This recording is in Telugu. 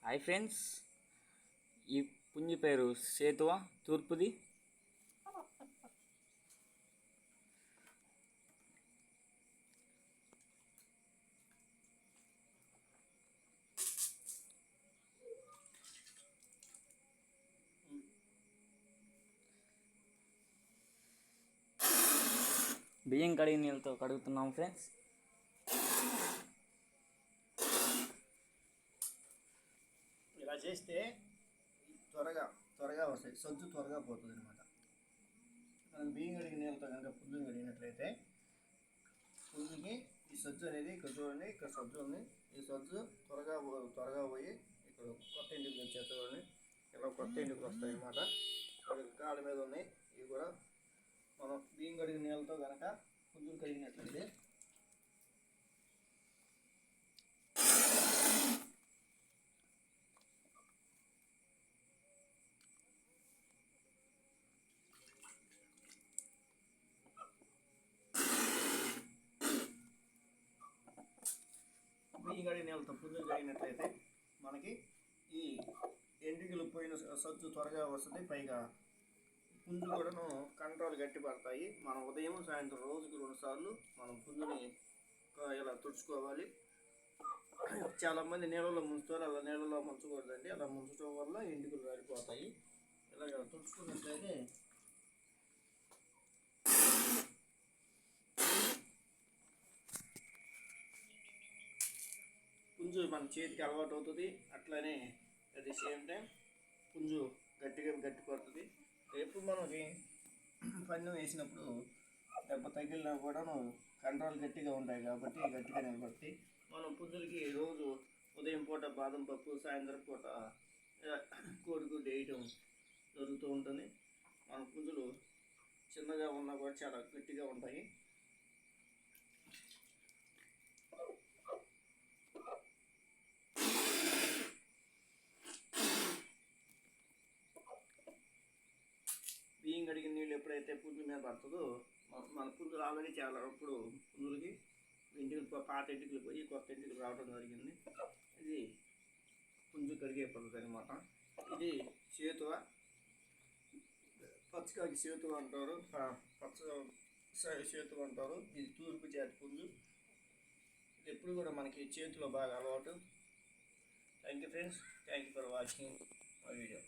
హాయ్ ఫ్రెండ్స్, ఈ పుంజి పేరు సేతువ, తూర్పుది. బియ్యం కడిగిన నీళ్ళతో కడుగుతున్నాం ఫ్రెండ్స్. ఇలా చేస్తే త్వరగా వస్తాయి, సజ్జు త్వరగా పోతుంది అనమాట. మనం బియ్యం కడిగిన నీళ్ళతో కనుక పుంజుని కడిగినట్లయితే పుంజుకి ఈ సజ్జు అనేది ఇక్కడ చూడండి, ఇక్కడ సజ్జు ఉంది. ఈ సజ్జు త్వరగా పోయి ఇక్కడ కొత్త ఇంటికి వచ్చే చూడండి, ఇలా కొత్త ఇంటికి వస్తాయి అన్నమాట. కాళ్ళ మీద ఉన్నాయి. ఇవి కూడా మనం బియ్యం కడిగిన నీళ్ళతో కనుక పుంజుని కడిగినట్లయితే బియ్యం కడిగిన నీళ్ళతో పుంజుని కడిగినట్లయితే మనకి ఈ ఎంట్రుకలు పోయిన సజ్జు త్వరగా వస్తుంది. పైగా పుంజు కూడాను కంట్రోల్ గట్టి పడతాయి. మనం ఉదయం సాయంత్రం రోజుకి 2 సార్లు మనం పుంజుని ఇలా తుడుచుకోవాలి. చాలామంది నీళ్ళలో ముంచుతారు, అలా నీళ్ళలో ముంచకూడదండి. అలా ముంచడం వల్ల ఎంట్రుకలు రాలిపోతాయి. ఇలాగ తుడుచుకున్నట్లయితే పుంజు మన చేతికి అలవాటు అవుతుంది. అట్లనే అట్ ది సేమ్ టైం పుంజు గట్టి పడుతుంది. రేపు మనకి పన్ను వేసినప్పుడు దెబ్బ తగిలినా కూడాను కంట్రోల్ గట్టిగా ఉంటాయి కాబట్టి గట్టిగా నిలబడి మనం పుంజులకి రోజు ఉదయం పూట బాదం పప్పు, సాయంత్రం పూట కోడిగుడ్డు వేయటం జరుగుతూ ఉంటుంది. మన పుంజులు చిన్నగా ఉన్నా కూడా చాలా గట్టిగా ఉంటాయి. బియ్యం కడిగిన నీళ్ళు ఎప్పుడైతే పుంజు మీద పడుతుందో మన పుంజులు ఆల్రెడీ చాలా ఇప్పుడు పుంజులకి ఇంటికి పాత ఇంటికి పోయి కొత్త ఇంటికి రావడం జరిగింది. ఇది పుంజు కడిగే పద్ధతి అనమాట. ఇది సేతువ, పచ్చకాకి సేతువ అంటారు, పచ్చ సేతువ అంటారు. ఇది తూర్పు జాతి పుంజు. ఇది ఎప్పుడు కూడా మనకి చేతిలో బాగా అలవాటు. Thank you friends, thank you for watching my video.